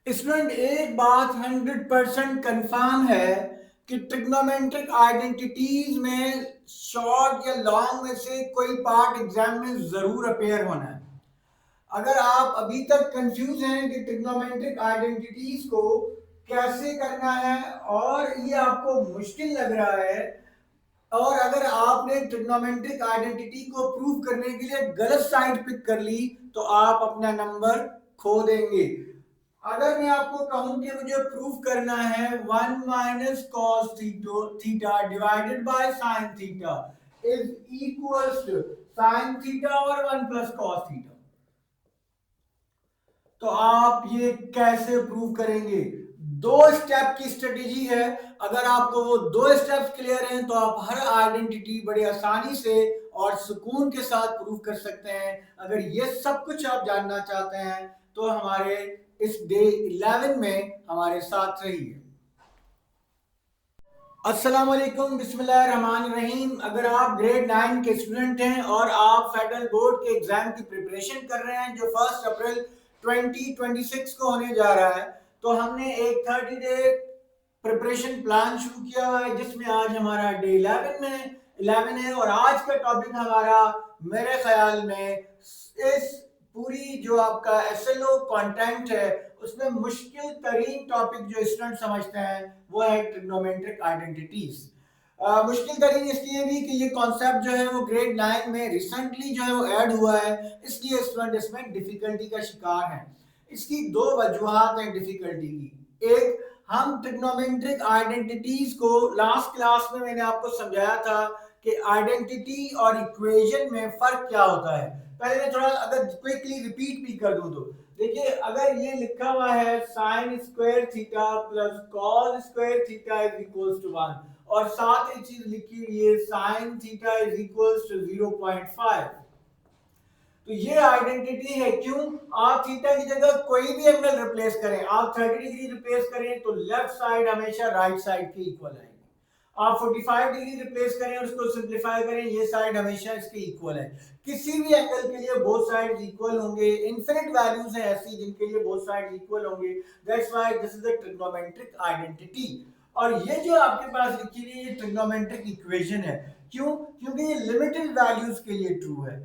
Student, एक बात 100% confirm है कि ट्रिग्नोमेट्रिक आइडेंटिटीज में शॉर्ट या लॉन्ग में से कोई पार्ट एग्जाम में जरूर अपेयर होना है। अगर आप अभी तक कंफ्यूज हैं कि ट्रिग्नोमेट्रिक आइडेंटिटीज को कैसे करना है और ये आपको मुश्किल लग रहा है, और अगर आपने ट्रिग्नोमेट्रिक आइडेंटिटी को प्रूव करने के लिए गलत साइड पिक कर ली तो आप अपना नंबर खो देंगे। अगर मैं आपको कहूं कि मुझे प्रूफ करना है 1 minus cos theta divided by sine theta is equals to sine theta और 1 प्लस कॉस थीटा, तो आप ये कैसे प्रूव करेंगे? दो स्टेप की स्ट्रेटेजी है। अगर आपको वो दो स्टेप्स क्लियर हैं तो आप हर आइडेंटिटी बड़े आसानी से और सुकून के साथ प्रूव कर सकते हैं। अगर ये सब कुछ आप जानना चाहते हैं तो हमारे इस डे 11 में हमारे साथ रहिए। अस्सलाम वालेकुम, बिस्मिल्लाह रहमान रहीम। अगर आप ग्रेड 9 के स्टूडेंट हैं और आप फेडरल बोर्ड के एग्जाम की प्रिपरेशन कर रहे हैं जो 1 अप्रैल 2026 को होने जा रहा है, तो हमने एक 30 डे प्रिपरेशन प्लान शुरू किया हुआ है जिसमें आज हमारा डे 11 है। और आज का टॉपिक हमारा, मेरे ख्याल में, इस पूरी जो आपका एसएलओ कंटेंट है उसमें मुश्किल तरीन टॉपिक जो स्टूडेंट समझते हैं वो है ट्रिग्नोमेट्रिक आइडेंटिटीज। मुश्किल तरीन इसलिए भी कि ये कॉन्सेप्ट जो है वो ग्रेड 9 में रिसेंटली जो है वो ऐड हुआ है, इसलिए स्टूडेंट इसमें डिफिकल्टी का शिकार है। इसकी दो वजूहत हैं डिफिकल्टी की। एक, हम ट्रिग्नोमेट्रिक आइडेंटिटीज को लास्ट क्लास में मैंने आपको समझाया था कि आइडेंटिटी और इक्वेशन में फर्क क्या होता है। पहले मैं थोड़ा अगर क्विकली रिपीट भी कर दूं तो देखिए, अगर ये लिखा हुआ है sine square theta plus cos square theta is equals to 1 और साथ ही चीज लिखी हुई है sine theta is equals to 0.5, तो ये आइडेंटिटी है। क्यों? आप थीटा की जगह कोई भी एंगल रिप्लेस करें, आप 30 डिग्री रिप्लेस करें तो लेफ्ट साइड हमेशा राइट साइड के इक्वल आएगी। आप 45 डिग्री रिप्लेस करें और उसको सिंप्लीफाई करें, ये साइड हमेशा इसके इक्वल है। किसी भी एंगल के लिए बोथ साइड्स इक्वल होंगे। इनफिनिट वैल्यूज हैं ऐसी जिनके लिए बोथ साइड्स इक्वल होंगे। That's why this is the trigonometric identity. और ये जो आपके पास लिखी हुई है ये ट्रिग्नोमेट्रिक इक्वेशन है। क्यों? क्योंकि ये लिमिटेड वैल्यूज के लिए ट्रू है।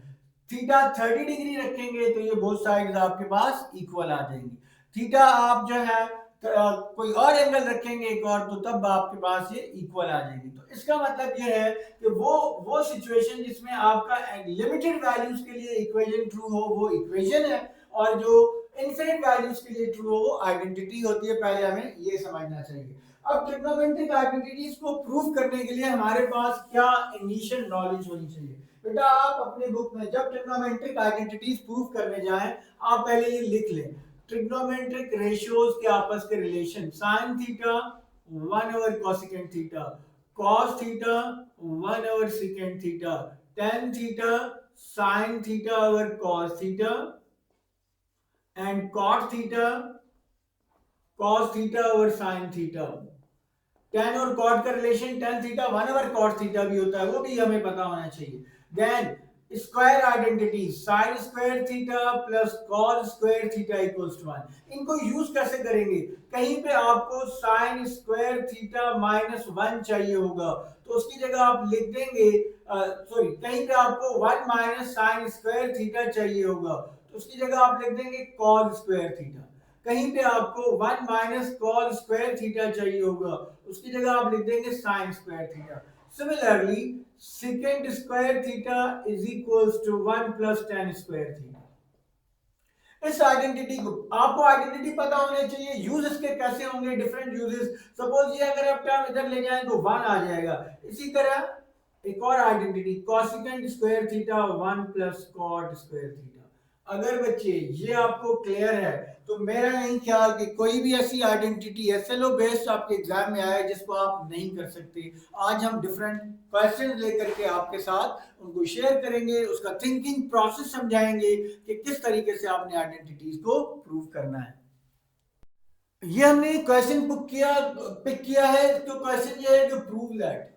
थीटा 30 डिग्री रखेंगे तो ये बोथ साइड्स आपके पास इक्वल आ जाएंगी। थीटा आप जो है कोई और एंगल रखेंगे एक और, तो तब आपके पास ये इक्वल आ जाएगी। तो इसका मतलब ये है कि वो सिचुएशन जिसमें आपका लिमिटेड वैल्यूज के लिए इक्वेशन ट्रू हो वो इक्वेशन है, और जो इनफिनिट वैल्यूज के लिए ट्रू हो वो आइडेंटिटी होती है। पहले हमें ये समझना चाहिए। अब ट्रिग्नोमेट्रिक आइडेंटिटीज को प्रूव करने के लिए हमारे पास क्या इनिशियल नॉलेज होनी चाहिए? बेटा, आप अपने बुक में जब ट्रिग्नोमेट्रिक आइडेंटिटीज प्रूव करने जाएं, आप पहले ये लिख लें ट्रिग्नोमेट्रिक रेशियोज के आपस के relation. Sine theta 1 over cosecant theta, cos theta 1 over secant theta, tan theta sine theta over cos theta, and cot theta cos theta over sine theta. tan और cot का relation tan theta 1 over cot theta भी होता है, वो भी हमें पता होना चाहिए। Then square identity, sine square theta plus cos square theta equals to 1। इनको यूज कैसे करेंगे? कहीं पे आपको साइन स्क्वायर थीटा माइनस 1 चाहिए होगा तो उसकी जगह आप लिख देंगे, सॉरी, कहीं पे आपको 1 माइनस साइन स्क्वायर थीटा चाहिए होगा तो उसकी जगह आप लिख देंगे कॉस स्क्वायर थीटा। कहीं पे आपको 1 माइनस कॉस स्क्वायर थीटा चाहिए होगा उसकी जगह आप लिख देंगे sine square theta. Similarly secant square theta is equals to 1 plus tan square theta. इस आइडेंटिटी को, आपको आइडेंटिटी पता होने चाहिए, यूज इसके कैसे होंगे, डिफरेंट यूजेस। सपोज ये अगर आप टर्म इधर ले जाएं तो 1 आ जाएगा। इसी तरह एक और identity cosecant square theta 1 plus cot square theta. अगर बच्चे ये आपको क्लियर है तो मेरा नहीं ख्याल कि कोई भी ऐसी आइडेंटिटी एसएलओ बेस्ड आपके एग्जाम में आए जिसको आप नहीं कर सकते। आज हम डिफरेंट क्वेश्चन लेकर के आपके साथ उनको शेयर करेंगे, उसका थिंकिंग प्रोसेस समझाएंगे कि किस तरीके से आपने आइडेंटिटीज को प्रूव करना है। ये हमने क्वेश्चन पिक किया है, तो क्वेश्चन ये है कि प्रूव दैट।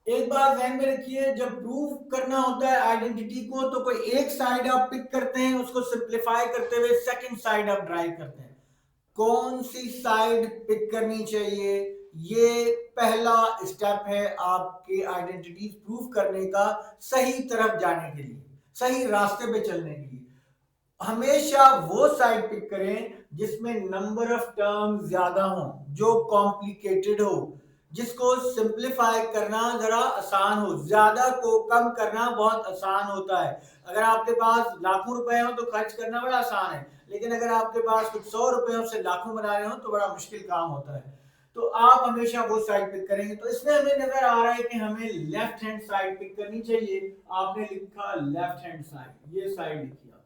एक बात ध्यान में रखिए, जब प्रूव करना होता है आइडेंटिटी को तो कोई एक साइड आप पिक करते हैं, उसको सिंप्लीफाई करते हुए सेकंड साइड आप ड्राइव करते हैं। कौन सी साइड पिक करनी चाहिए, ये पहला स्टेप है आपके आइडेंटिटी प्रूफ करने का, सही तरफ जाने के लिए, सही रास्ते पे चलने के लिए। हमेशा वो साइड पिक करें जिसमें नंबर ऑफ टर्म्स ज्यादा हो, जो कॉम्प्लिकेटेड हो, जिसको सिंप्लीफाई करना जरा आसान हो। ज्यादा को कम करना बहुत आसान होता है। अगर आपके पास लाखों रुपए हो तो खर्च करना बड़ा आसान है, लेकिन अगर आपके पास कुछ 100 रुपए से लाखों बना रहे हो तो बड़ा मुश्किल काम होता है। तो आप हमेशा वो साइड पिक करेंगे। तो इसमें हमें नजर आ रहा है कि हमें लेफ्ट हैंड साइड पिक करनी चाहिए। आपने लिखा लेफ्ट हैंड साइड, ये साइड लिखी आपने।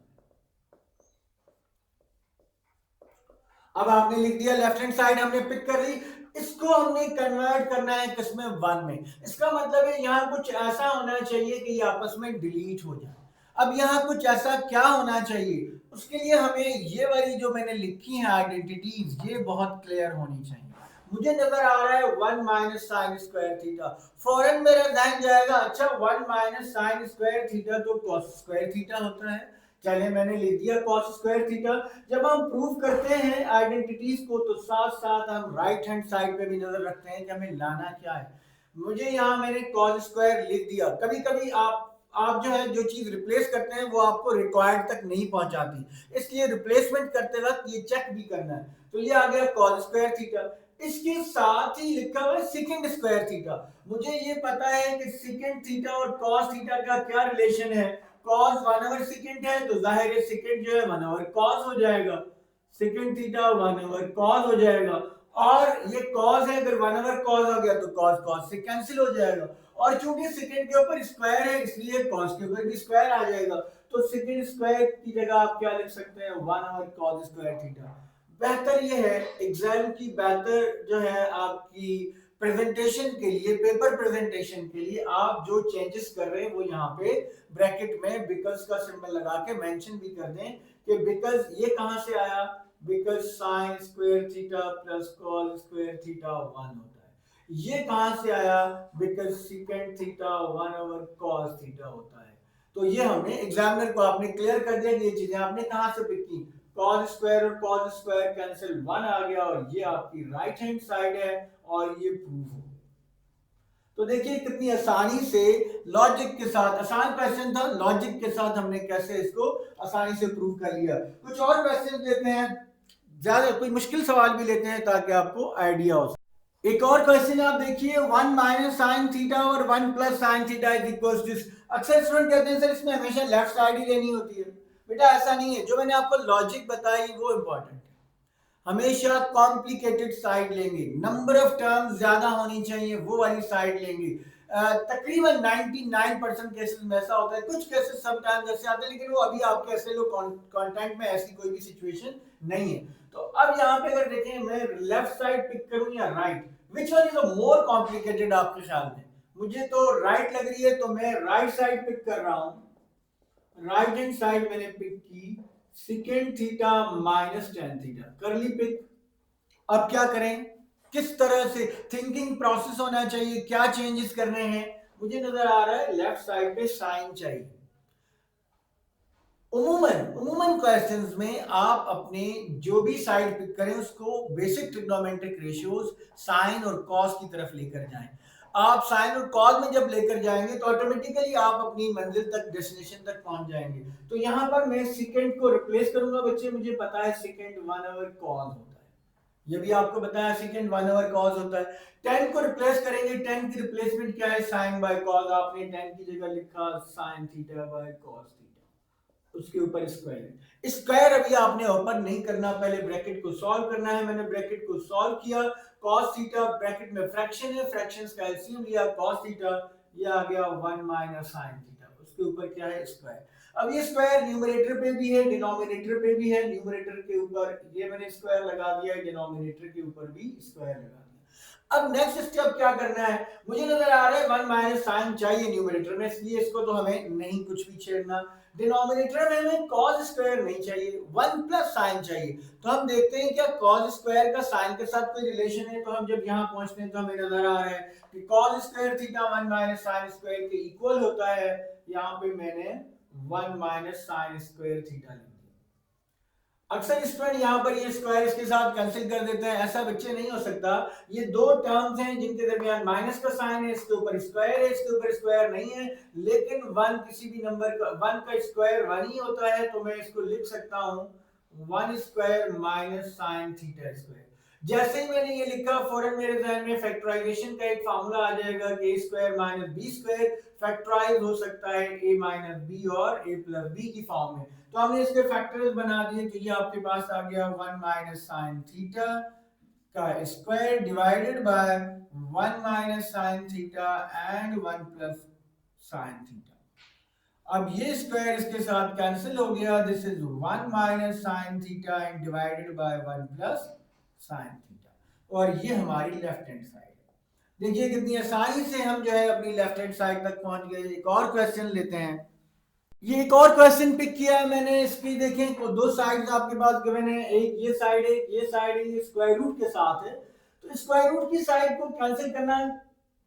अब आपने लिख दिया लेफ्ट हैंड साइड हमने पिक कर ली। इसको हमने कन्वर्ट करना है किसमें, वन में। इसका मतलब है यहाँ कुछ ऐसा होना चाहिए कि ये आपस में डिलीट हो जाए। अब यहाँ कुछ ऐसा क्या होना चाहिए, उसके लिए हमें ये वाली जो मैंने लिखी है आइडेंटिटीज, ये बहुत क्लियर होनी चाहिए। मुझे नजर आ रहा है one minus sine square theta, फौरन मेरा ध्यान जाएगा अच्छा one minus sine square theta तो कॉस स्क्वायर थीटा होता है। चले मैंने लिख दिया कॉस स्क्वायर थीटा। जब हम प्रूव करते हैं आइडेंटिटीज को तो साथ साथ हम राइट हैंड साइड पे भी नजर रखते हैं कि हमें लाना क्या है। मुझे यहाँ मैंने कॉस स्क्वायर लिख दिया। कभी कभी आप जो है जो चीज रिप्लेस करते हैं वो आपको रिक्वायर्ड तक नहीं पहुंचाती, इसलिए रिप्लेसमेंट करते वक्त ये चेक भी करना है। तो ये आ गया कॉस स्क्वायर थीटा। इसके साथ ही लिखा हुआ है सेकंड स्क्वायर थीटा। मुझे ये पता है कि सेकंड थीटा और कॉस थीटा का क्या रिलेशन है। कॉस 1/सेकंड है तो जाहिर है सेकंड जो है 1/कॉस हो जाएगा। सेकंड थीटा 1/कॉस हो जाएगा। और ये कॉस है, अगर 1/कॉस हो गया तो कॉस कॉस से कैंसिल हो जाएगा। और चूंकि सेकंड के ऊपर स्क्वायर है इसलिए कॉस के ऊपर भी स्क्वायर आ जाएगा। तो सेकंड स्क्वायर की जगह आप क्या लिख सकते हैं, 1/कॉस स्क्वायर थीटा। बेहतर ये है एग्जाम की, बेहतर जो है आपकी प्रेजेंटेशन के लिए, पेपर प्रेजेंटेशन के लिए आप जो चेंजेस कर रहे हैं वो यहाँ पे ब्रैकेट में बिकॉज का सिंबल लगा के मेंशन भी कर दें कि बिकॉज ये कहां से आया, because sign square theta plus cos square theta 1 होता है। ये कहां से आया, बिकॉज सेकंड थीटा 1/कॉस थीटा होता है। तो ये हमने एग्जामिनर को आपने क्लियर कर दिया कि ये चीजें आपने कहां से पिक की। कॉस स्क्वायर और कॉस स्क्वायर कैंसिल, 1 आ गया और ये आपकी राइट हैंड साइड है और ये प्रूफ हो। तो देखिए कितनी आसानी से लॉजिक के साथ, आसान क्वेश्चन था, लॉजिक के साथ हमने कैसे इसको आसानी से प्रूव कर लिया। कुछ और क्वेश्चन लेते हैं, ज्यादा कोई मुश्किल सवाल भी लेते हैं ताकि आपको आइडिया हो। एक और क्वेश्चन आप देखिए, 1 माइनस साइन थीटा और 1 plus sine theta is equal to this. अक्सर स्टूडेंट कहते हैं सर इसमें हमेशा लेफ्ट साइड ही लेनी होती है। बेटा ऐसा नहीं है, जो मैंने आपको लॉजिक बताई वो इंपॉर्टेंट है। हमेशा कॉम्प्लिकेटेड साइड लेंगे, नंबर ऑफ टर्म्स ज्यादा होनी चाहिए वो वाली साइड लेंगे। तकरीबन 99% केसेस में ऐसा होता है, कुछ केसेस समटाइम्स ऐसे आते हैं लेकिन वो अभी आपके ऐसे लोग कंटेंट में ऐसी कोई भी सिचुएशन नहीं है। तो अब यहाँ पे अगर देखें मैं लेफ्ट साइड पिक करूं या right, which one is more complicated आपके ख्याल में। मुझे तो राइट लग रही है तो मैं राइट साइड पिक कर रहा हूं। राइट हैंड साइड मैंने पिक की, second theta minus tan theta कर ली पिक। अब क्या करें, किस तरह से थिंकिंग प्रोसेस होना चाहिए, क्या चेंजेस करने हैं। मुझे नजर आ रहा है लेफ्ट साइड पे साइन चाहिए। उमूमन क्वेश्चंस में आप अपने जो भी साइड पिक करें उसको बेसिक ट्रिग्नोमेट्रिक रेशियोज साइन और कॉस की तरफ लेकर जाएं। आप साइन और कॉस में जब लेकर जाएंगे तो ऑटोमेटिकली आप अपनी मंजिल तक, डेस्टिनेशन तक पहुंच जाएंगे। तो यहां पर मैं सेकंड को रिप्लेस करूंगा बच्चे, मुझे पता है सेकंड 1/कॉस होता है, ये भी आपको बताया सेकंड 1/कॉस होता है। 10 को रिप्लेस करेंगे, 10 की रिप्लेसमेंट क्या है, साइन बाय कॉस। आपने 10 की जगह लिखा sine theta by cos theta, उसके ऊपर स्क्वायर। स्क्वायर अभी आपने ओपन नहीं करना, पहले ब्रैकेट को सॉल्व करना है। मैंने ब्रैकेट को सॉल्व किया, cos थीटा ब्रैकेट में फ्रैक्शन है, फ्रैक्शंस का एलसीएम लिया cos थीटा, ये आ गया 1 माइनस sin थीटा, उसके ऊपर क्या है स्क्वायर। अब ये स्क्वायर न्यूमरेटर पे भी है, डिनोमिनेटर पे भी है। न्यूमरेटर के ऊपर ये मैंने स्क्वायर लगा दिया है, डिनोमिनेटर के ऊपर भी स्क्वायर लगा दिया। अब नेक्स्ट स्टेप क्या करना है, मुझे नजर आ रहा है 1 माइनस साइन चाहिए न्यूमरेटर में, इसलिए इसको तो हमें नहीं कुछ भी छेड़ना। डिनोमिनेटर में हमें cos स्क्वायर नहीं चाहिए, 1 प्लस साइन चाहिए। तो हम देखते हैं क्या cos स्क्वायर का साइन के साथ कोई रिलेशन है। तो हम जब यहाँ पहुंचते हैं तो हमें नजर आ रहा है कि cos square theta 1 minus sine square के इक्वल होता है। यहाँ पे मैंने 1 माइनस साइन स्क्वायर थीटा लिख दिया। अक्सर स्टूडेंट यहाँ पर ये स्क्वायर इसके साथ कैंसिल कर देते हैं, ऐसा बच्चे नहीं हो सकता। ये दो टर्म्स हैं जिनके दरमियान माइनस का साइन है, इसके ऊपर स्क्वायर है, इसके ऊपर स्क्वायर नहीं है, लेकिन वन किसी भी नंबर का वन का स्क्वायर वन ही होता है, तो मैं इसको लिख सकता हूँ one square minus sine theta square. जैसे ही मैंने ये लिखा फौरन मेरे जहन में फैक्टराइजेशन का एक फार्मूला आ जाएगा कि A square minus B square factorise हो सकता है ए माइनस बी और ए प्लस बी की फॉर्म में। तो हमने इसके फैक्टर्स बना दिए, तो ये आपके पास आ गया वन माइनस साइन थीटा का square divided by one minus sine theta and one plus sine theta. अब ये स्क्वायर इसके साथ कैंसिल हो गया, this is one minus sine theta and divided by one plus sine theta, और ये हमारी लेफ्ट हैंड साइड है। देखिए कितनी आसानी से हम जो है अपनी लेफ्ट हैंड साइड तक पहुंच गए। एक और क्वेश्चन लेते हैं। ये एक और क्वेश्चन पिक किया है मैंने, इसकी देखें तो दो साइड्स आपके पास गिवन है, एक ये साइड है, ये साइड है, ये स्क्वायर रूट के साथ है। तो स्क्वायर रूट की साइड को कैंसिल करना,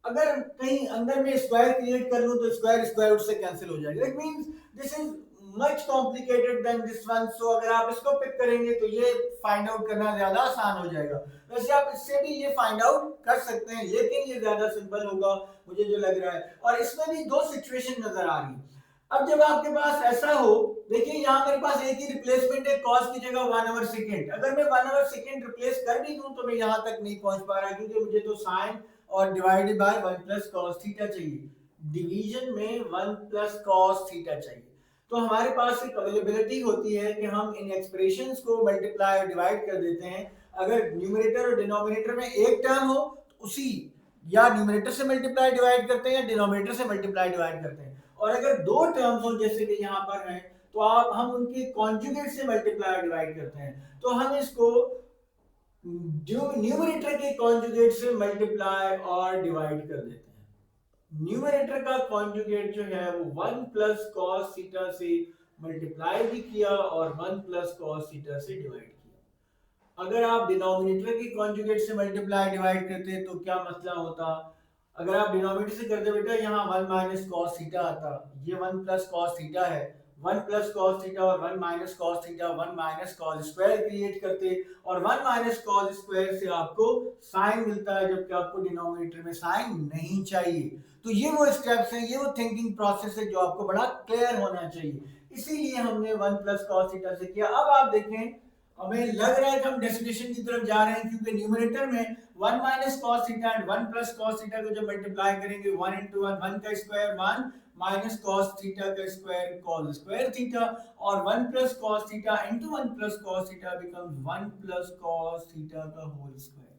अगर कहीं अंदर में स्क्वायर क्रिएट कर लूं तो स्क्वायर स्क्वायर रूट से कैंसिल हो जाएगा। It means this is much complicated than this one. So अगर आप इसको पिक करेंगे तो ये फाइंड आउट करना ज्यादा आसान हो जाएगा। वैसे आप इससे भी ये फाइंड आउट कर सकते हैं, लेकिन ये ज्यादा सिंपल होगा मुझे जो लग रहा है। और इसमें भी दो सिचुएशन नजर आ रही है। अब जब आपके पास ऐसा हो, देखिए यहाँ मेरे पास एक ही रिप्लेसमेंट है, कॉस की जगह 1/सेकंड। अगर मैं 1/सेकंड रिप्लेस कर भी दूं तो मैं यहाँ तक नहीं पहुंच पा रहा, क्योंकि मुझे तो साइन और divided by 1 plus cos theta चाहिए। डिवीजन में 1 प्लस कॉस थीटा चाहिए। तो हमारे पास एक अवेलेबिलिटी होती है कि हम इन एक्सप्रेशंस को मल्टीप्लाई और डिवाइड कर देते हैं। अगर न्यूमरेटर और डिनोमिनेटर में एक टर्म हो तो उसी या न्यूमरेटर से मल्टीप्लाई डिवाइड करते हैं या डिनोमिनेटर से मल्टीप्लाई डिवाइड करते हैं। और अगर दो टर्म्स हो जैसे कि यहाँ पर हैं, तो आप हम उनके कॉन्जुगेट से मल्टीप्लाई डिवाइड करते हैं। तो हम इसको न्यूमरेटर के कॉन्जुगेट से मल्टीप्लाई और डिवाइड कर देते हैं। न्यूमरेटर का कॉन्जुगेट जो है वो 1 प्लस कॉस थीटा से मल्टीप्लाई भी किया और 1 प्लस कॉस थीटा से डिवाइड किया। अगर आप डिनोमिनेटर के कॉन्जुगेट से मल्टीप्लाई डिवाइड करते तो क्या मसला होता? अगर आप डिनोमिनेटर से करते बेटा, यहाँ 1 माइनस कॉस थीटा आता, ये 1 प्लस कॉस थीटा है, 1 प्लस कॉस थीटा और 1 minus cos theta 1 minus cos square create करते, और 1 माइनस कॉस स्क्वायर से आपको साइन मिलता है, जबकि आपको डिनोमिनेटर में साइन नहीं चाहिए। तो ये वो स्टेप्स हैं, ये वो थिंकिंग प्रोसेस है जो आपको बड़ा क्लियर होना चाहिए। इसीलिए हमने 1 प्लस कॉस थीटा से किया। अब आप देखें, हमें लग रहा है कि हम डेस्टिनेशन की तरफ जा रहे हैं, क्योंकि न्यूमरेटर में 1 minus cos theta and 1 plus cos theta को जब मल्टीप्लाई करेंगे 1 into 1 1 का स्क्वायर 1 माइनस कॉस थीटा का स्क्वायर कॉस स्क्वायर थीटा, और 1 plus cos theta into 1 plus cos theta becomes 1 plus cos theta का होल स्क्वायर।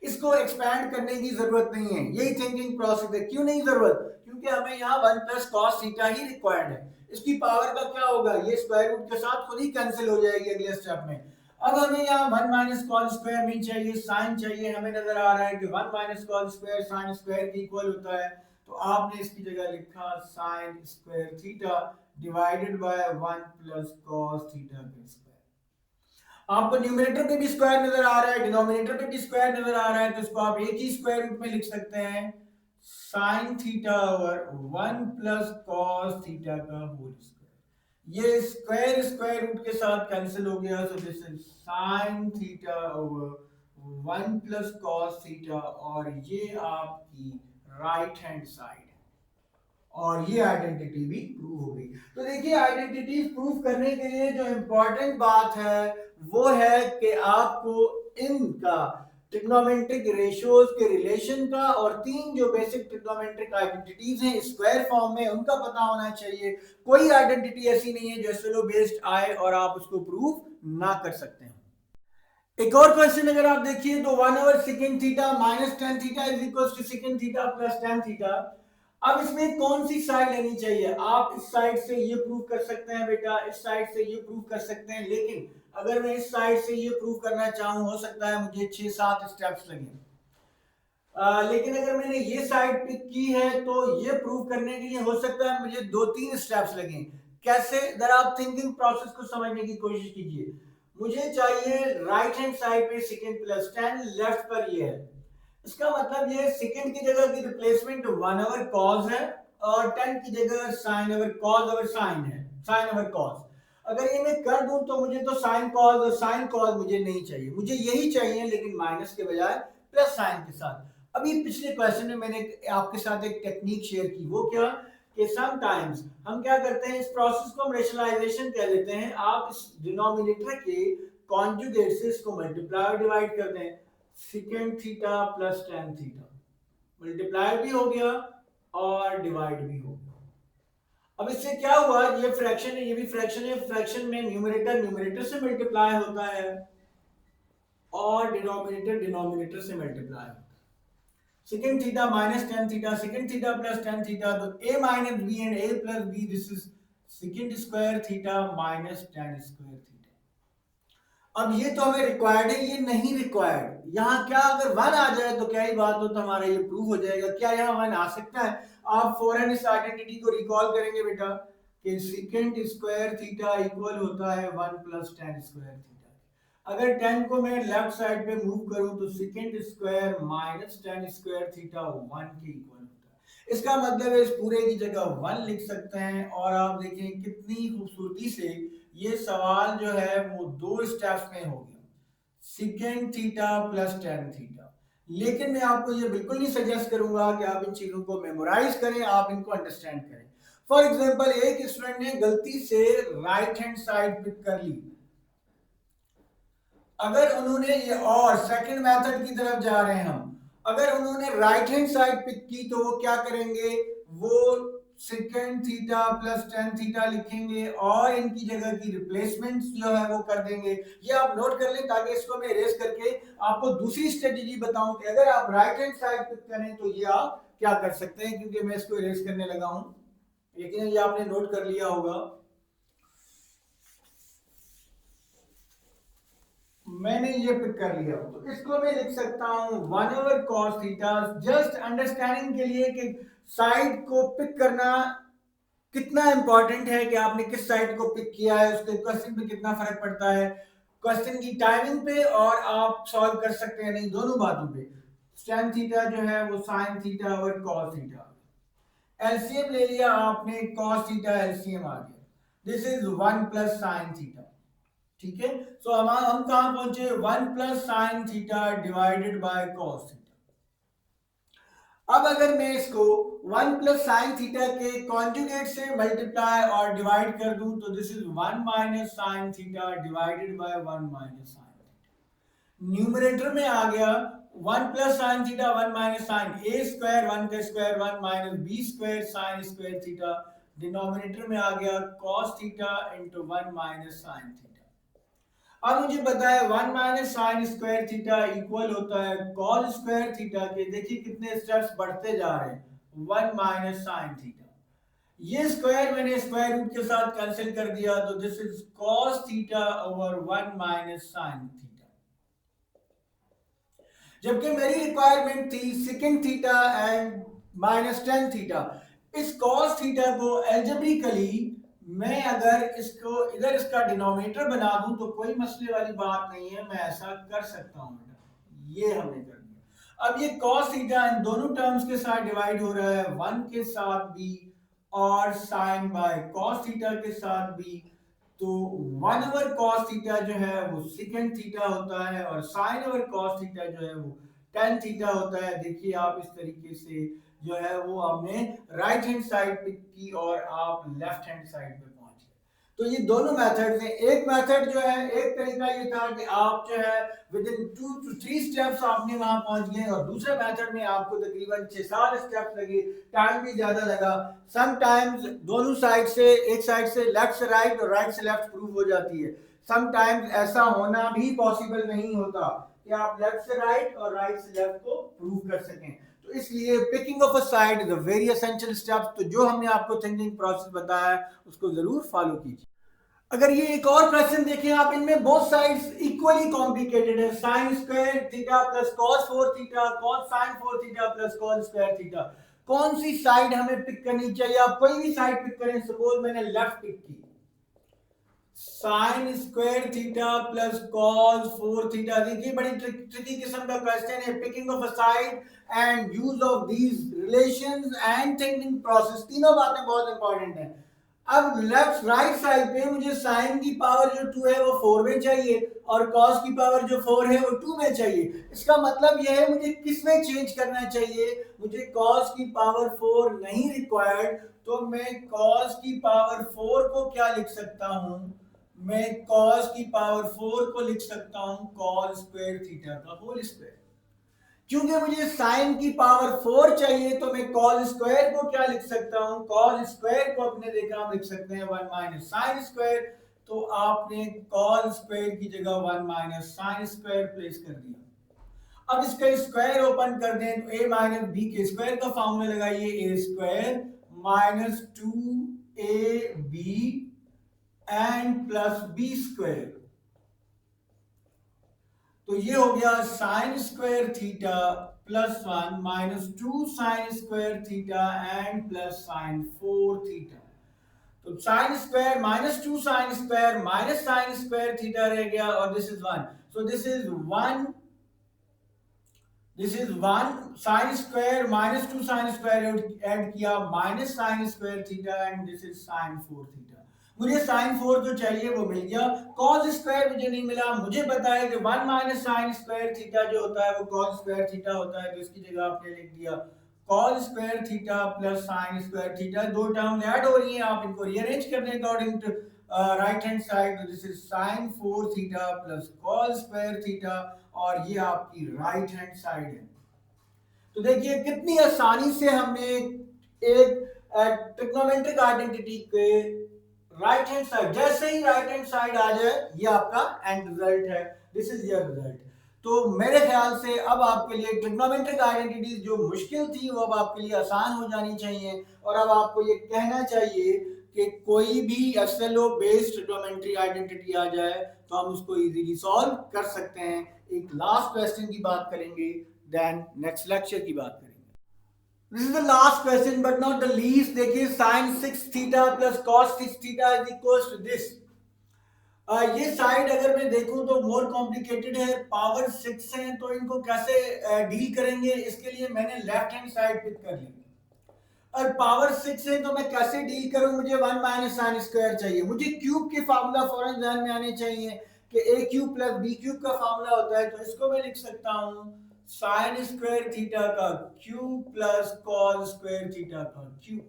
इसको expand करने की जरूरत नहीं है, यही थिंकिंग प्रोसेस है। क्यों नहीं जरूरत? क्योंकि हमें यहाँ 1 प्लस कॉस थीटा ही रिक्वायर्ड है। इसकी पावर का क्या होगा? ये स्क्वायर रूट के साथ खुद ही कैंसिल हो जाएगी अगले स्टेप में। अब हमें यहाँ 1 माइनस कॉस स्क्वायर नहीं चाहिए, साइन चाहिए। हमें नजर आ रहा है कि 1 minus cos square sine square के इक्वल होता है, तो आपने इसकी जगह लिखा sign square theta divided bye 1 plus cos theta का स्क्वायर। आपको न्यूमरेटर पे भी स्क्वायर नजर आ रहा है, डिनोमिनेटर पे भी स्क्वायर नजर आ रहा है, तो इसको आप एक ही स्क्वायर रूट में लिख सकते हैं, sign theta over 1 plus cos theta का होल स्क्वायर। ये स्क्वायर स्क्वायर रूट के साथ कैंसिल हो गया, सो this is sign theta over 1 plus cos theta, और ये आपकी राइट हैंड साइड है, और ये आइडेंटिटी भी प्रूव हो गई। तो देखिए आइडेंटिटी प्रूव करने के लिए जो इंपॉर्टेंट बात है वो है कि आपको इनका ट्रिग्नोमेट्रिक रेशियोज के रिलेशन का और तीन जो बेसिक ट्रिग्नोमेट्रिक आइडेंटिटीज हैं स्क्वायर फॉर्म में, उनका पता होना चाहिए। कोई आइडेंटिटी ऐसी नहीं है जो एसएलओ बेस्ड आए और आप उसको प्रूव ना कर सकते हैं। एक और क्वेश्चन अगर आप देखिए तो 1/सेकंड theta minus tan theta is equal to second theta plus tan theta. अब इसमें कौन सी साइड लेनी चाहिए? आप इस साइड से ये प्रूव कर सकते हैं बेटा, इस साइड से ये प्रूव कर सकते हैं, लेकिन अगर मैं इस साइड से ये प्रूव करना चाहूं, हो सकता है मुझे 6-7 स्टेप्स लगे। लेकिन अगर मैंने ये साइड पिक की है तो ये प्रूव करने के लिए हो सकता है मुझे 2-3 स्टेप्स लगे। कैसे? जरा आप थिंकिंग प्रोसेस को समझने की कोशिश कीजिए। मुझे चाहिए राइट हैंड साइड पे सेकंड प्लस tan, लेफ्ट पर ये है। इसका मतलब ये सेकंड की जगह की रिप्लेसमेंट 1/cos है और tan की जगह sin/cos/sin है, sin/cos। अगर ये मैं कर दूं तो मुझे तो साइन कॉस और साइन कॉस मुझे नहीं चाहिए, मुझे यही चाहिए लेकिन माइनस के बजाय प्लस साइन के साथ। अभी पिछले क्वेश्चन में मैंने आपके साथ एक टेक्निक शेयर की, वो क्या कि समटाइम्स हम क्या करते हैं, इस प्रोसेस को हम रेशनलाइजेशन कह देते हैं। आप इस डिनोमिनेटर के कॉन्जुगेट से इसको मल्टीप्लाई और डिवाइड कर दें, second theta plus tan theta, multiply भी हो गया और डिवाइड भी हो गया। अब इससे क्या हुआ, ये फ्रैक्शन है, ये भी फ्रैक्शन है, फ्रैक्शन में न्यूमरेटर न्यूमरेटर से मल्टीप्लाई होता है और डिनोमिनेटर डिनोमिनेटर से मल्टीप्लाई होता है। Secant theta minus tan theta, secant theta plus tan theta, तो a minus B and a plus B, this is secant square theta minus tan square theta. अब ये तो हमें रिक्वायर्ड है, ये नहीं रिक्वायर्ड। यहाँ क्या अगर वन आ जाए तो क्या ही बात हो, तो हमारा ये प्रूव हो जाएगा। क्या यहाँ वन आ सकता है? आप फौरन इस आइडेंटिटी को रिकॉल करेंगे बेटा कि सेकेंड स्क्वायर थीटा इक्वल होता है one plus ten square theta. अगर टेन को मैं लेफ्ट साइड पे मूव करूं तो second square minus tan square theta one के इक्वल होता है। इसका मतलब है इस पूरे की जगह वन लिख सकते हैं। और आप देखें कितनी खूबसूरती से ये सवाल जो है वो दो स्टेप्स में हो गया, second theta plus tan theta. लेकिन मैं आपको ये बिल्कुल नहीं सजेस्ट करूंगा कि आप इन चीजों को मेमोराइज करें, आप इनको अंडरस्टैंड करें। फॉर एग्जांपल एक स्टूडेंट ने गलती से राइट हैंड साइड पिक कर ली, अगर उन्होंने ये, और सेकंड मेथड की तरफ जा रहे हैं हम, अगर उन्होंने राइट हैंड साइड पिक की तो वो क्या करेंगे, वो second theta plus tan theta लिखेंगे और इनकी जगह की रिप्लेसमेंट जो है वो कर देंगे। ये आप नोट कर लें ताकि इसको मैं इरेज करके आपको दूसरी स्ट्रेटेजी बताऊं कि अगर आप राइट हैंड साइड पिक करें तो ये आप क्या कर सकते हैं, क्योंकि मैं इसको इरेज करने लगा हूं, लेकिन ये आपने नोट कर लिया होगा। मैंने ये पिक कर लिया, तो इसको मैं लिख सकता हूं one over cos theta. Just understanding के लिए कि साइड को पिक करना कितना इंपॉर्टेंट है, कि आपने किस साइड को पिक किया है, उसके क्वेश्चन पे कितना फर्क पड़ता है, क्वेश्चन की टाइमिंग पे, और आप सॉल्व कर सकते हैं नहीं, दोनों बातों पे। tan थीटा जो है वो sin थीटा और cos थीटा, एलसीएम ले लिया आपने, cos थीटा एलसीएम आ गया, this is 1 plus sin theta. ठीक है, सो हम कहां पहुंचे, 1 plus sin theta divided bye cos theta. अब अगर मैं इसको 1 प्लस साइन थीटा के कॉन्जुगेट से मल्टीप्लाई और डिवाइड कर दूं तो this is 1 minus sine theta divided bye 1 minus sine theta. Numerator में आ गया 1 plus sine theta 1 minus sine, A square 1 का square 1 minus B square sine square theta. Denominator में आ गया cos theta into 1 minus sine theta. अब मुझे पता है 1 minus sine square theta equal होता है कॉस स्क्वायर थीटा के, देखिए कितने स्टेप्स बढ़ते जा रहे हैं, 1 माइनस साइन थीटा। ये स्क्वायर मैंने स्क्वायर रूट के साथ कैंसिल कर दिया तो this is cos theta over 1 minus sine theta. जबकि मेरी रिक्वायरमेंट थी second theta and minus tan theta. इस कॉस थीटा को एल्जेब्रिकली मैं अगर इसको इधर इसका डिनोमिनेटर बना दूं तो कोई मसले वाली बात नहीं है, मैं ऐसा कर सकता हूं बेटा। ये हमने कर दिया। अब ये cos थीटा इन दोनों टर्म्स के साथ डिवाइड हो रहा है, 1 के साथ भी और sin बाय cos थीटा के साथ भी, तो 1 ओवर cos थीटा जो है वो सेकेंड थीटा होता है और sin ओवर cos थीटा जो है वो tan थीटा होता है। देखिए आप इस तरीके से जो है वो हमने राइट हैंड साइड पिक की और आप लेफ्ट हैंड साइड पे पहुंच गए। तो ये दोनों मेथड्स हैं। एक मेथड जो है, एक तरीका ये था कि आप जो है विद इन 2 to 3 स्टेप्स आपने वहां पहुंच गए, और दूसरे मेथड में आपको तकरीबन 6-7 स्टेप्स लगे, टाइम भी ज्यादा लगा। समटाइम्स दोनों साइड से, एक साइड से लेफ्ट से राइट और राइट से लेफ्ट प्रूव हो जाती है। समटाइम्स ऐसा होना भी पॉसिबल नहीं होता कि आप लेफ्ट से राइट और राइट से लेफ्ट को प्रूव कर सकें। तो इसलिए picking of a side is a very essential step. तो जो हमने आपको थिंकिंग प्रोसेस बताया है उसको जरूर फॉलो कीजिए। अगर ये एक और क्वेश्चन देखें आप, इनमें बोथ साइड्स इक्वली कॉम्प्लिकेटेड है, sine square theta plus cos 4 theta, cos sine 4 theta plus cos square theta. कौन सी साइड हमें पिक करनी चाहिए? आप कोई भी साइड पिक करें, सपोज मैंने लेफ्ट पिक की, sign square theta plus cos 4 theta. देखिए बड़ी ट्रिकी किस्म का क्वेश्चन है, picking of a side and use of these relations and thinking process, तीनों बातें बहुत इंपॉर्टेंट हैं। अब लेफ्ट राइट साइड पे मुझे साइन की पावर जो 2 है वो 4 में चाहिए और कॉस की पावर जो 4 है वो 2 में चाहिए। इसका मतलब यह है मुझे किस में चेंज करना चाहिए, मुझे कॉस की पावर 4 नहीं रिक्वायर्ड, तो मैं कॉस की पावर 4 को क्या लिख सकता हूं, मैं कॉस की पावर 4 को लिख सकता हूं कॉस स्क्वायर थीटा का होल स्क्वायर। क्योंकि मुझे साइन की पावर 4 चाहिए तो मैं कॉस स्क्वायर को क्या लिख सकता हूं, कॉस स्क्वायर को अपने देखा हम लिख सकते हैं 1 माइनस साइन स्क्वायर, तो आपने कॉस स्क्वायर की जगह 1 माइनस साइन स्क्वायर प्लेस कर दिया। अब इसका स्क्वायर ओपन कर दें तो a माइनस बी के स्क्वायर का फॉर्मूला लगाइए, A square minus 2ab and plus B square, तो ये हो गया sine square theta plus 1 minus 2 sine square theta and plus sine 4 theta. तो sine square minus 2 sine square minus sine square theta रह गया और this is 1, so this is 1, this is 1 sine square minus 2 sine square add किया minus sine square theta and this is sine 4 theta. मुझे sign 4 जो चाहिए वो मिल गया, cos square मुझे नहीं मिला। मुझे पता है कि 1 माइनस साइन स्क्वायर थीटा जो होता है वो कॉस स्क्वायर थीटा होता है, तो इसकी जगह आपने लिख दिया cos square theta plus sine square theta. दो टर्म ऐड हो रही हैं, आप इनको रीअरेंज कर दें according to right hand side, तो this is sine 4 theta plus cos square theta और ये आपकी राइट हैंड साइड है। तो देखिए कितनी आसानी से हमने एक ट्रिग्नोमेट्रिक आइडेंटिटी के राइट हैंड साइड, जैसे ही राइट हैंड साइड आ जाए ये आपका एंड रिजल्ट है, दिस इज योर रिजल्ट। तो मेरे ख्याल से अब आपके लिए ट्रिग्नोमेट्रिक आइडेंटिटीज जो मुश्किल थी वो अब आपके लिए आसान हो जानी चाहिए और अब आपको ये कहना चाहिए कि कोई भी एसएलओ बेस्ड ट्रिग्नोमेट्री आइडेंटिटी आ जाए तो हम उसको इजीली सॉल्व कर सकते हैं। एक लास्ट क्वेश्चन की बात करेंगे, देन नेक्स्ट लेक्चर की बात करेंगे। This is the last question but not the least। देखिए sin 6 theta plus cos 6 theta is equals to this। ये साइड अगर मैं देखूं तो मोर कॉम्प्लिकेटेड है, पावर 6 है, तो इनको कैसे डील करेंगे, इसके लिए मैंने लेफ्ट हैंड साइड पिक कर ली। और पावर 6 है तो मैं कैसे डील करूं, मुझे 1 माइनस साइन स्क्वायर चाहिए, मुझे क्यूब के फार्मूला फौरन ध्यान में आने चाहिए कि ए क्यूब प्लस बी क्यूब का फार्मूला होता है, तो इसको मैं लिख सकता हूं साइन स्क्वायर थीटा का cube plus cos square theta का क्यूब।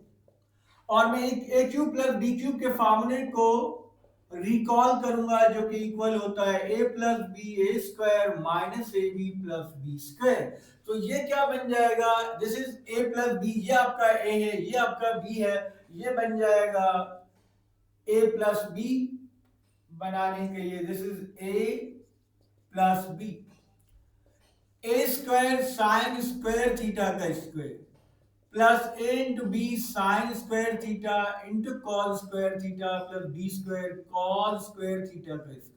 और मैं ए क्यूब प्लस बी क्यूब के फार्मूले को रिकॉल करूंगा जो कि इक्वल होता है A plus B A square minus A B plus B square. तो ये क्या बन जाएगा, this is A plus B, ये आपका ए है ये आपका बी है, ये बन जाएगा ए प्लस बी बनाने के लिए this is A plus B, A square sine square theta का square plus A into B sine square theta into cos square theta plus B square cos square theta का square.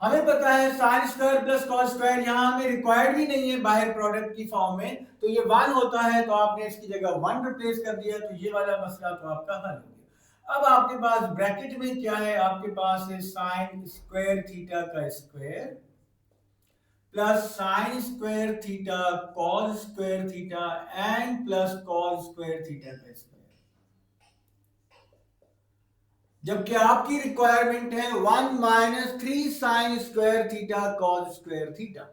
हमें पता है sine square plus cos square यहाँ हमें required भी नहीं है बाहर प्रोडक्ट की फॉर्म में, तो ये 1 होता है तो आपने इसकी जगह 1 रिप्लेस कर दिया, तो ये वाला मसला तो आपका हल हो गया। अब आपके पास ब्रैकेट में क्या है, आपके पास है साइन स्क्वायर थीटा का square plus sine square theta cos square theta and plus cos square theta का स्क्वायर, जबकि आपकी रिक्वायरमेंट है 1 minus 3 sign square theta cos square theta.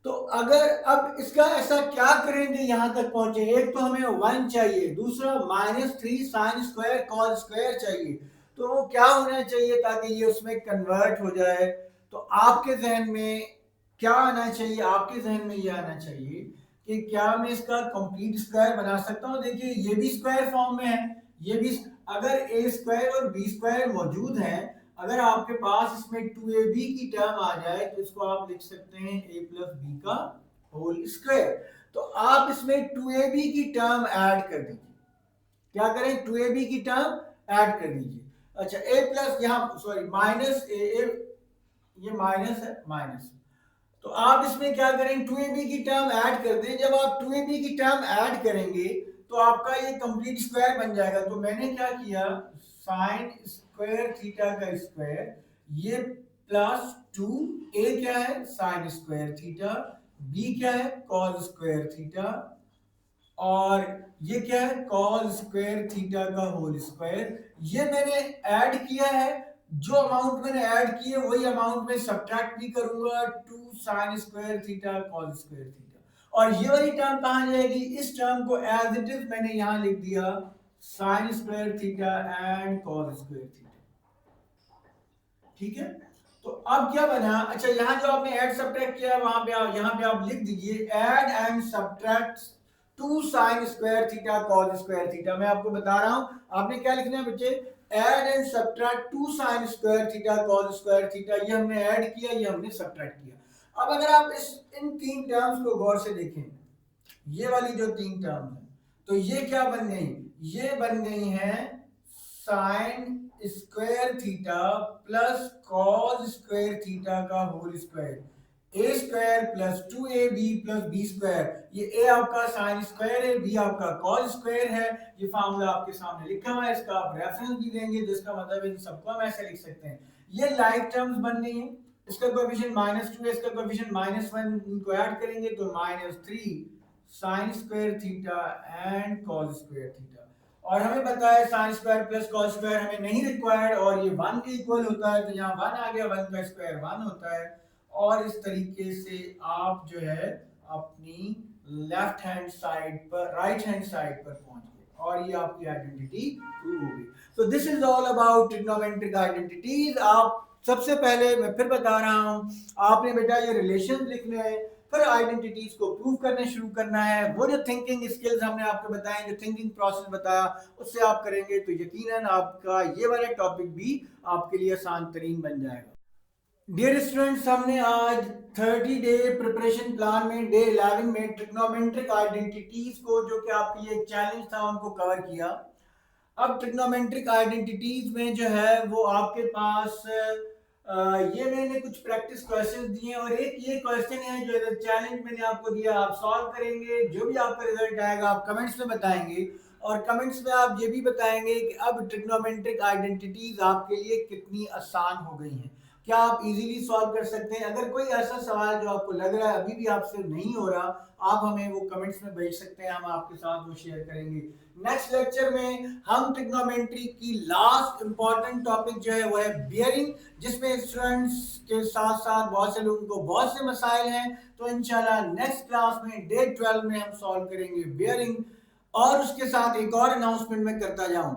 तो अगर अब इसका ऐसा क्या करेंगे यहां तक पहुंचे, एक तो हमें 1 चाहिए, दूसरा minus 3 sine square cos square चाहिए, तो वो क्या होना चाहिए ताकि ये उसमें कन्वर्ट हो जाए। तो आपके जहन में क्या आना चाहिए, आपके जहन में ये आना चाहिए कि क्या मैं इसका कंप्लीट स्क्वायर बना सकता हूं। देखिए ये भी स्क्वायर फॉर्म में है, ये भी, अगर ए स्क्वायर और बी स्क्वायर मौजूद है, अगर आपके पास इसमें 2ab की टर्म आ जाए तो इसको आप लिख सकते हैं a प्लस बी का होल स्क्वायर। तो आप इसमें 2ab की टर्म ऐड कर दीजिए, क्या करें 2ab की टर्म ऐड कर दीजिए। अच्छा a प्लस यहाँ सॉरी माइनस ए, ये माइनस है माइनस, तो आप इसमें क्या करें 2ab की टर्म ऐड कर दें। जब आप 2ab की टर्म ऐड करेंगे तो आपका ये कंप्लीट स्क्वायर बन जाएगा। तो मैंने क्या किया, साइन स्क्वायर थीटा का स्क्वायर ये प्लस 2, ए क्या है साइन स्क्वायर थीटा, बी क्या है कॉस स्क्वायर थीटा और ये क्या है, कॉस स्क्वायर थीटा का होल स्क्वायर। ये मैंने ऐड किया है, जो अमाउंट मैंने ऐड की है वही अमाउंट में सब्ट्रैक्ट भी करूंगा, 2 sine square theta cos square theta. और ये वाली टर्म कहाँ जाएगी, इस टर्म को एज इट इज मैंने यहां लिख दिया sign square theta and cos square theta. ठीक है, तो अब क्या बना, अच्छा यहाँ जो आपने ऐड सब्ट्रैक्ट किया वहां पे आप यहाँ पे आप लिख दीजिए add and subtract 2 sine square theta cos square theta. मैं आपको बता रहा हूं आपने क्या लिखना है बच्चे, add and subtract 2 sine square theta cos square theta. ये हमने ऐड किया, ये हमने सब्ट्रैक्ट किया। अब अगर आप इन तीन टर्म्स को गौर से देखें, ये वाली जो तीन टर्म है, तो ये क्या बन गई, ये बन गई हैं sine square theta plus cos square theta का whole square, A square plus 2ab plus B square. ये ए आपका साइन स्क्वायर है, बी आपका कॉस स्क्वायर है। ये फार्मूला आपके सामने लिखा हुआ है, इसका आप रेफरेंस भी देंगे, जिसका मतलब इन सबको हम ऐसे लिख सकते हैं। ये लाइक टर्म्स बन गई हैं, इसका कोएफिशिएंट -2 है, इसका कोएफिशिएंट -1, इनको ऐड करेंगे तो -3 sign square theta and cos square theta. और हमें पता है sine square plus cos square हमें नहीं रिक्वायर्ड, और ये 1 के इक्वल होता है, तो यहाँ 1 आ गया, 1 का स्क्वायर 1 होता है। और इस तरीके से आप जो है अपनी लेफ्ट हैंड साइड पर, राइट हैंड साइड पर पहुंच गए, और ये आपकी आइडेंटिटी प्रूव हो गई। तो this is all about trigonometric identities. आप सबसे पहले मैं फिर बता रहा हूं, आपने बेटा ये रिलेशन लिखने हैं, फिर आइडेंटिटीज को प्रूव करने शुरू करना है। वो जो थिंकिंग स्किल्स हमने आपको बताए, जो थिंकिंग प्रोसेस बताया, उससे आप करेंगे तो यकीनन आपका ये वाला टॉपिक भी आपके लिए आसान तरीन बन जाएगा। डियर स्टूडेंट्स, हमने आज 30 डे प्रिपरेशन प्लान में डे 11 में ट्रिग्नोमेट्रिक आइडेंटिटीज को, जो कि आपके लिए एक चैलेंज था, उनको कवर किया। अब ट्रिग्नोमेट्रिक आइडेंटिटीज में जो है वो आपके पास ये मैंने कुछ प्रैक्टिस क्वेश्चन दिए, और एक ये क्वेश्चन है जो चैलेंज मैंने आपको दिया, आप सॉल्व करेंगे। जो भी आपका रिजल्ट आएगा आप कमेंट्स में बताएंगे, और कमेंट्स में आप ये भी बताएंगे कि अब ट्रिग्नोमेट्रिक आइडेंटिटीज आपके लिए कितनी आसान हो गई हैं, क्या आप इजीली सॉल्व कर सकते हैं। अगर कोई ऐसा सवाल जो आपको लग रहा है अभी भी आपसे नहीं हो रहा, आप हमें वो कमेंट्स में भेज सकते हैं, हम आपके साथ वो शेयर करेंगे। नेक्स्ट लेक्चर में हम ट्रिग्नोमेट्री की लास्ट इंपॉर्टेंट टॉपिक जो है वो है बियरिंग, जिसमें स्टूडेंट्स के साथ साथ बहुत से लोगों को बहुत से मसाइल हैं। तो इंशाल्लाह नेक्स्ट क्लास में डे 12 में हम सॉल्व करेंगे बियरिंग। और उसके साथ एक और अनाउंसमेंट मैं करता जाऊं,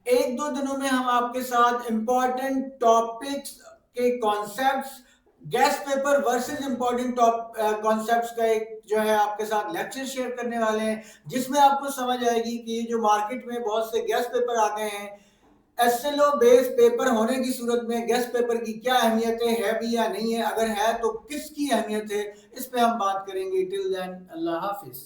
एक दो दिनों में हम आपके साथ इंपॉर्टेंट टॉपिक्स के concepts, gas paper versus important concepts का एक जो है आपके साथ लेक्चर शेयर करने वाले हैं, जिसमें आपको समझ आएगी कि जो मार्केट में बहुत से गैस पेपर आ गए हैं, एसएलओ बेस्ड पेपर होने की सूरत में गैस पेपर की क्या अहमियत है भी या नहीं है, अगर है तो किसकी अहमियत है, इस पे हम बात करेंगे। टिल देन अल्लाह हाफिज।